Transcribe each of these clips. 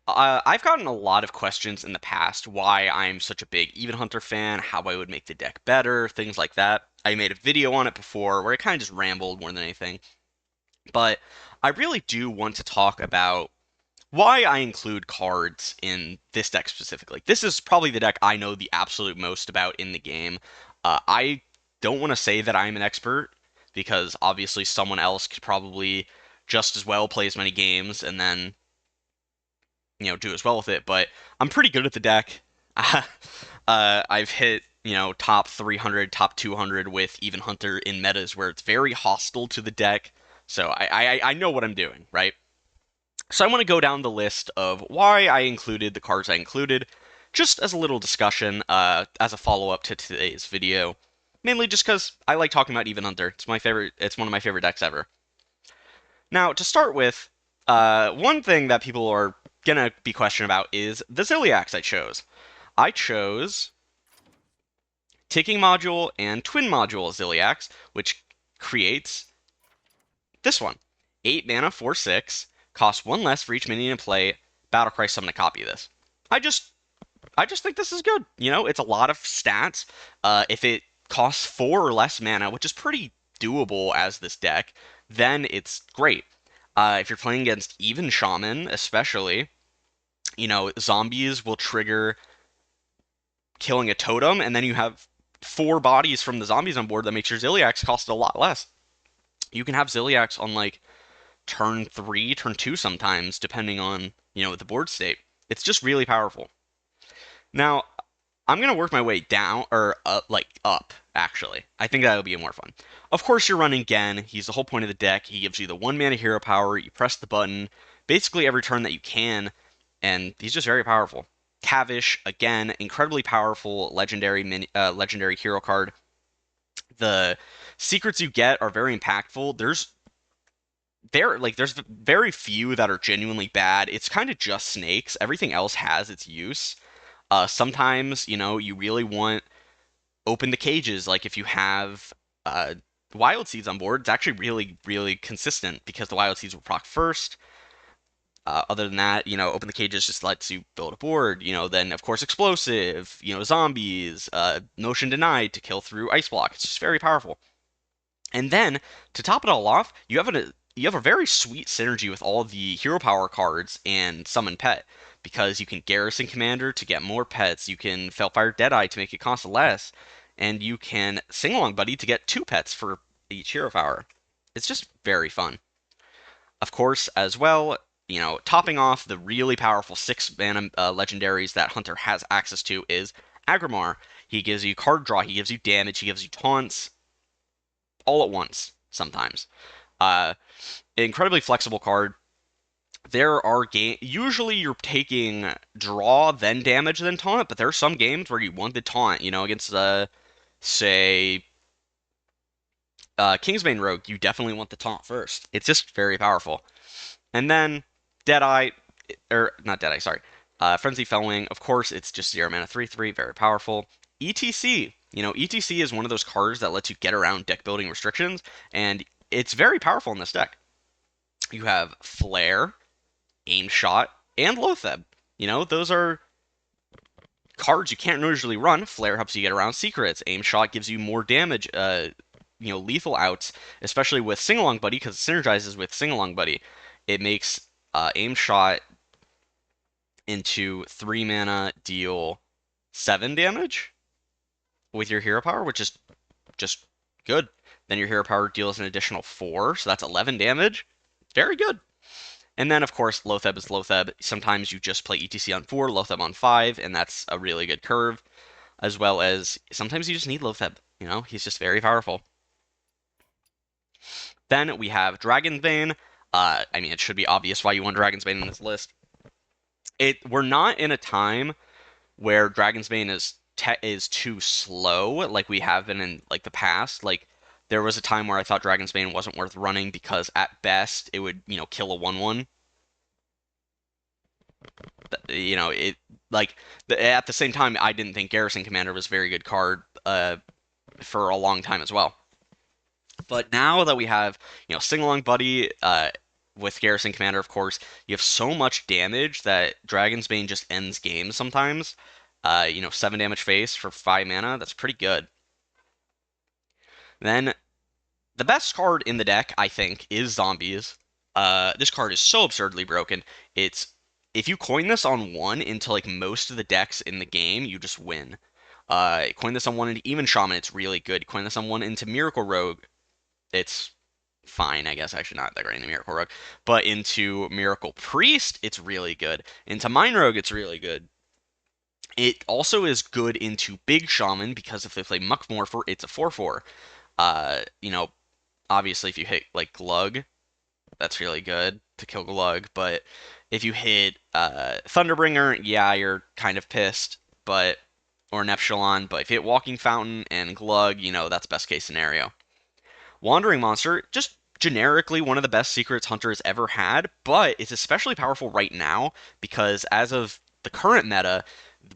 I've gotten a lot of questions in the past why I'm such a big Even Hunter fan, how I would make the deck better, things like that. I made a video on it before where I kind of just rambled more than anything. But I really do want to talk about why I include cards in this deck specifically. This is probably the deck I know the absolute most about in the game. I don't want to say that I'm an expert because obviously someone else could probably just as well play as many games and then do as well with it. But I'm pretty good at the deck. I've hit top 300, top 200 with Even Hunter in metas where it's very hostile to the deck. So I know what I'm doing, right? So I want to go down the list of why I included the cards I included, just as a little discussion, as a follow-up to today's video. Mainly just because I like talking about Even Hunter. It's my favorite. It's one of my favorite decks ever. Now, to start with, one thing that people are gonna be questioning about is the Zilliax I chose. I chose Ticking Module and Twin Module Zilliax, which creates this one. 8 mana, 4/6, costs 1 less for each minion in play, Battlecry summon a copy of this. I just I just think this is good. It's a lot of stats. If it costs 4 or less mana, which is pretty doable as this deck, then it's great. If you're playing against even Shaman, especially, zombies will trigger killing a totem, and then you have 4 bodies from the zombies on board that makes your Zilliax cost a lot less. You can have Zilliax on like turn 3, turn 2 sometimes, depending on, the board state. It's just really powerful. Now, I'm going to work my way down, or up, actually. I think that'll be more fun. Of course, you're running Genn. He's the whole point of the deck. He gives you the 1 mana hero power. You press the button basically every turn that you can, and he's just very powerful. Tavish, again, incredibly powerful legendary hero card. The secrets you get are very impactful. There's very few that are genuinely bad. It's kind of just snakes. Everything else has its use. Sometimes, you really want open the cages. Like if you have wild seeds on board, it's actually really, really consistent because the wild seeds will proc first. Other than that, open the cages just lets you build a board. Then of course explosive, zombies, motion denied to kill through ice block. It's just very powerful. And then to top it all off, you have a very sweet synergy with all the hero power cards and summon pet because you can Garrison Commander to get more pets, you can Felfire Deadeye to make it cost less, and you can Sing Along Buddy to get 2 pets for each hero power. It's just very fun. Of course, as well, topping off the really powerful 6 mana legendaries that Hunter has access to is Aggramar. He gives you card draw, he gives you damage, he gives you taunts all at once sometimes. Incredibly flexible card. There are usually you're taking draw then damage then taunt, but there are some games where you want the taunt. Against say Kingsbane Rogue, you definitely want the taunt first. It's just very powerful. And then Deadeye, or not Deadeye, sorry, Frenzied Felwing. Of course, it's just 0 mana 3/3, very powerful. E.T.C. E.T.C is one of those cards that lets you get around deck building restrictions, and it's very powerful in this deck. You have Flare, Aim Shot, and Loatheb. Those are cards you can't usually run. Flare helps you get around secrets. Aim Shot gives you more damage, lethal outs, especially with Sing Along Buddy, because it synergizes with Sing Along Buddy. It makes Aim Shot into 3 mana, deal 7 damage with your hero power, which is just good. Then your hero power deals an additional 4, so that's 11 damage. Very good. And then, of course, Loatheb is Loatheb. Sometimes you just play E.T.C on 4, Loatheb on 5, and that's a really good curve. As well as sometimes you just need Loatheb. He's just very powerful. Then we have Dragonbane. It should be obvious why you want Dragonbane in this list. We're not in a time where Dragonbane is too slow like we have been in like the past. Like there was a time where I thought Dragonbane wasn't worth running because at best it would, kill a 1/1. At the same time I didn't think Garrison Commander was a very good card for a long time as well. But now that we have, Sing Along Buddy, with Garrison Commander, of course, you have so much damage that Dragon's Bane just ends games sometimes. 7 damage face for 5 mana, that's pretty good. Then the best card in the deck, I think, is Zombies. This card is so absurdly broken. It's if you coin this on one into like most of the decks in the game, you just win. Coin this on one into even Shaman, it's really good. Coin this on one into Miracle Rogue, it's fine, I guess. Actually, not that great into Miracle Rogue, but into Miracle Priest, it's really good. Into Mine Rogue, it's really good. It also is good into Big Shaman because if they play Muckmorpher, it's a 4/4. Obviously, if you hit like Glug, that's really good to kill Glug. But if you hit Thunderbringer, yeah, you're kind of pissed. But or Neptulon, but if you hit Walking Fountain and Glug, that's best case scenario. Wandering Monster, just generically one of the best secrets Hunter has ever had, but it's especially powerful right now because as of the current meta,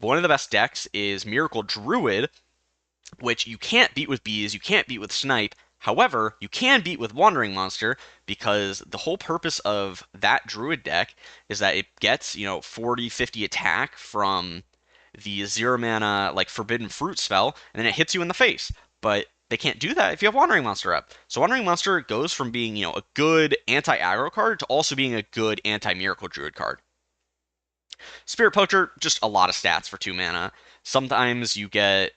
one of the best decks is Miracle Druid, which you can't beat with bees, you can't beat with snipe. However, you can beat with Wandering Monster because the whole purpose of that Druid deck is that it gets, 40, 50 attack from the 0 mana, like, Forbidden Fruit spell, and then it hits you in the face. But they can't do that if you have Wandering Monster up. So Wandering Monster goes from being, a good anti-aggro card to also being a good anti-Miracle Druid card. Spirit Poacher, just a lot of stats for 2 mana. Sometimes you get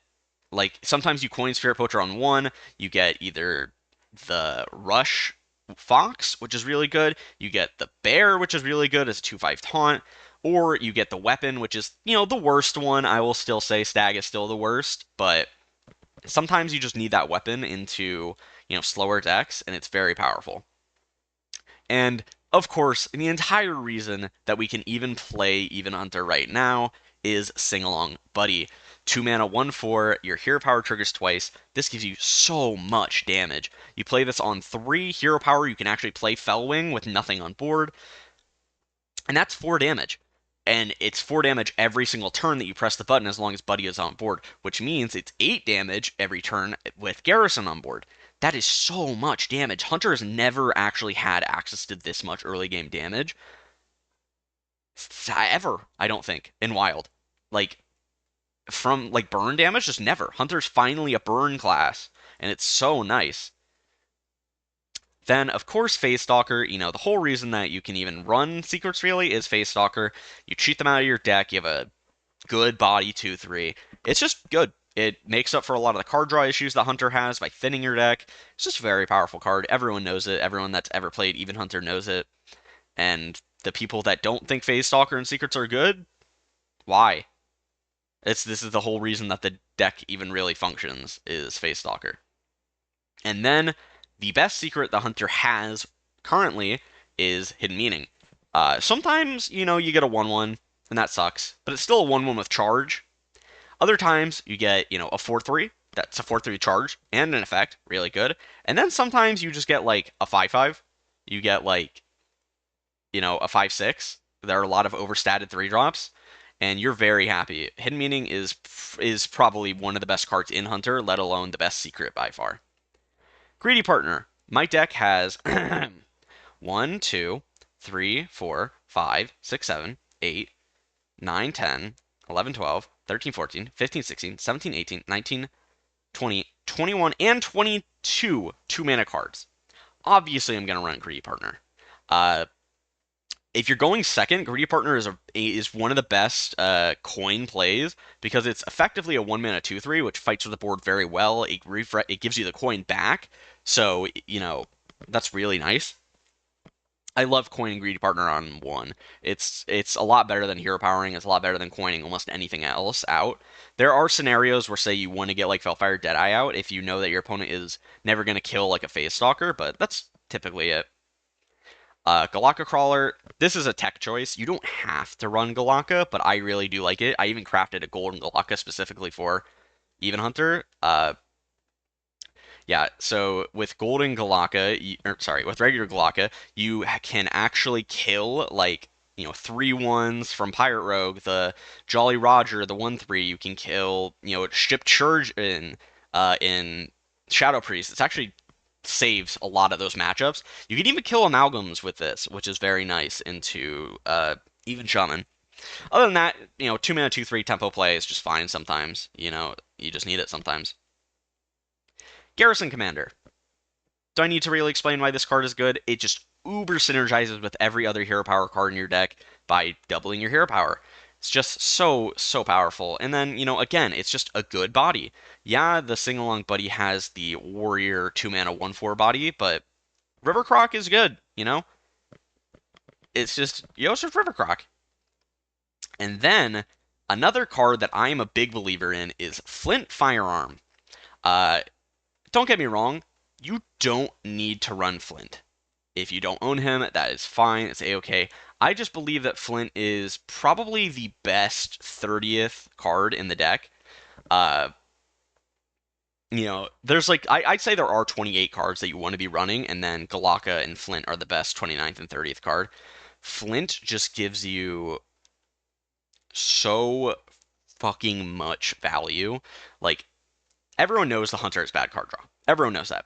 sometimes you coin Spirit Poacher on one, you get either the Rush Fox, which is really good, you get the Bear, which is really good as a 2/5 taunt, or you get the Weapon, which is, the worst one. I will still say Stag is still the worst, but sometimes you just need that weapon into, slower decks, and it's very powerful. And of course, the entire reason that we can even play Even Hunter right now is Sing Along Buddy. 2 mana, 1/4, your hero power triggers twice. This gives you so much damage. You play this on 3 hero power, you can actually play Felwing with nothing on board. And that's 4 damage. And it's 4 damage every single turn that you press the button as long as Buddy is on board, which means it's 8 damage every turn with Garrison on board. That is so much damage. Hunter has never actually had access to this much early game damage. Ever, I don't think, in Wild. From burn damage, just never. Hunter's finally a burn class, and it's so nice. Then, of course, Phase Stalker, the whole reason that you can even run Secrets really is Phase Stalker. You cheat them out of your deck, you have a good body 2/3. It's just good. It makes up for a lot of the card draw issues that Hunter has by thinning your deck. It's just a very powerful card. Everyone knows it. Everyone that's ever played Even Hunter knows it. And the people that don't think Phase Stalker and Secrets are good, why? This is the whole reason that the deck even really functions is Phase Stalker. And then the best secret the Hunter has currently is Hidden Meaning. Sometimes, you get a 1/1, and that sucks, but it's still a 1/1 with charge. Other times, you get, a 4/3, that's a 4/3 charge, and an effect, really good. And then sometimes you just get, a 5/5. You get, a 5/6. There are a lot of overstated 3-drops, and you're very happy. Hidden Meaning is probably one of the best cards in Hunter, let alone the best secret by far. Greedy Partner. My deck has 1, 2, 3, 4, 5, 6, 7, 8, 9, 10, 11, 12, 13, 14, 15, 16, 17, 18, 19, 20, 21, and 22 2-mana cards. Obviously, I'm going to run Greedy Partner. If you're going second, Greedy Partner is one of the best coin plays because it's effectively a 1-mana 2/3, which fights with the board very well. It gives you the coin back, so that's really nice. I love coining Greedy Partner on 1. It's a lot better than hero powering. It's a lot better than coining almost anything else out. There are scenarios where, say, you want to get Felfire Deadeye out if you know that your opponent is never going to kill a Phase Stalker, but that's typically it. Golakka Crawler, this is a tech choice. You don't have to run Golakka, but I really do like it. I even crafted a golden Golakka specifically for Even Hunter. Yeah, so with golden Golakka, with regular Golakka, you can actually kill 3/1s from Pirate Rogue, the Jolly Roger, the 1/3. You can kill, Ship Churge in Shadow Priest. It's actually saves a lot of those matchups. You can even kill amalgams with this, which is very nice into even Shaman. Other than that, 2 mana 2/3 tempo play is just fine sometimes. You just need it sometimes. Garrison Commander. Do I need to really explain why this card is good? It just uber synergizes with every other hero power card in your deck by doubling your hero power. It's just so powerful. And then, again, it's just a good body. Yeah, the sing-along buddy has the warrior 2 mana 1/4 body, but Rivercroc is good. It's just Yosef Rivercroc. And then another card that I am a big believer in is Flint Firearm. Uh, don't get me wrong, you don't need to run Flint. If you don't own him, that is fine. It's a-okay. I just believe that Flint is probably the best 30th card in the deck. Uh, there's I'd say there are 28 cards that you want to be running, and then Golakka and Flint are the best 29th and 30th card. Flint just gives you so fucking much value. Like, everyone knows the Hunter is bad card draw. Everyone knows that.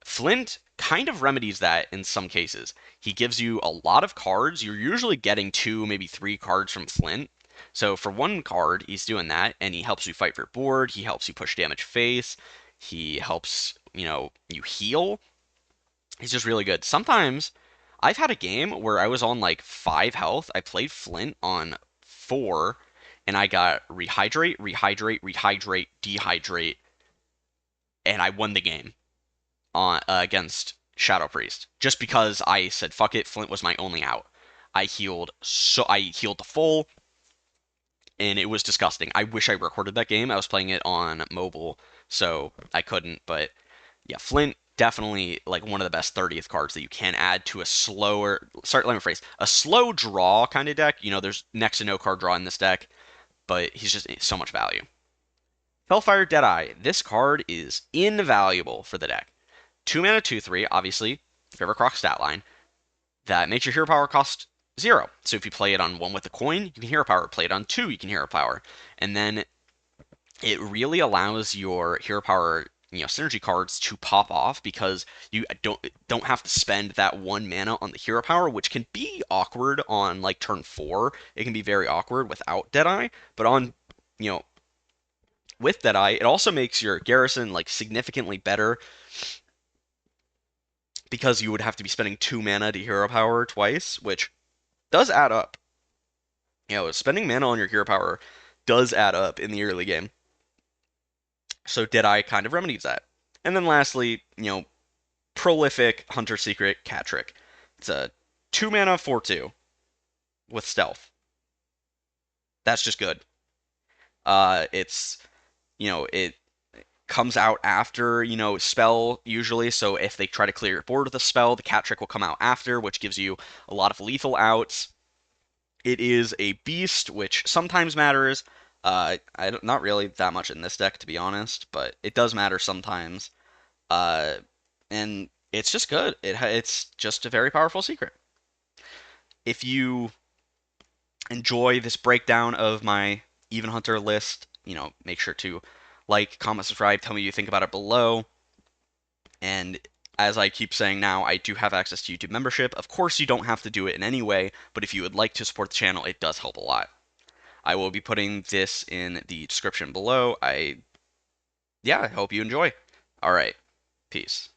Flint kind of remedies that in some cases. He gives you a lot of cards. You're usually getting 2, maybe 3 cards from Flint. So for 1 card, he's doing that, and he helps you fight for board. He helps you push damage face. He helps, you heal. He's just really good. Sometimes I've had a game where I was on like 5 health. I played Flint on 4, and I got rehydrate, rehydrate, rehydrate, dehydrate, and I won the game on against Shadow Priest just because I said fuck it. Flint was my only out. I healed the full, and it was disgusting. I wish I recorded that game. I was playing it on mobile, so I couldn't. But yeah, Flint definitely like one of the best 30th cards that you can add to a slower. Sorry, let me phrase a slow draw kind of deck. There's next to no card draw in this deck, but he's just so much value. Felfire Deadeye. This card is invaluable for the deck. 2 mana 2/3, obviously, Rivercroc stat line. That makes your hero power cost 0. So if you play it on 1 with a coin, you can hero power. Play it on 2, you can hero power. And then it really allows your hero power, synergy cards to pop off because you don't have to spend that 1 mana on the hero power, which can be awkward on like turn 4. It can be very awkward without Deadeye, but on, with Deadeye, it also makes your garrison like significantly better because you would have to be spending 2 mana to hero power twice, which does add up. Spending mana on your hero power does add up in the early game. So Deadeye kind of remedies that. And then lastly, prolific Hunter Secret Cat Trick. It's a 2 mana 4/2 with stealth. That's just good. It's it comes out after, spell usually. So if they try to clear your board with a spell, the cat trick will come out after, which gives you a lot of lethal outs. It is a beast, which sometimes matters. Not really that much in this deck, to be honest, but it does matter sometimes. Uh, and it's just good. It's just a very powerful secret. If you enjoy this breakdown of my Even Hunter list, make sure to like, comment, subscribe, tell me what you think about it below. And as I keep saying now, I do have access to YouTube membership. Of course, you don't have to do it in any way, but if you would like to support the channel, it does help a lot. I will be putting this in the description below. I hope you enjoy. All right, peace.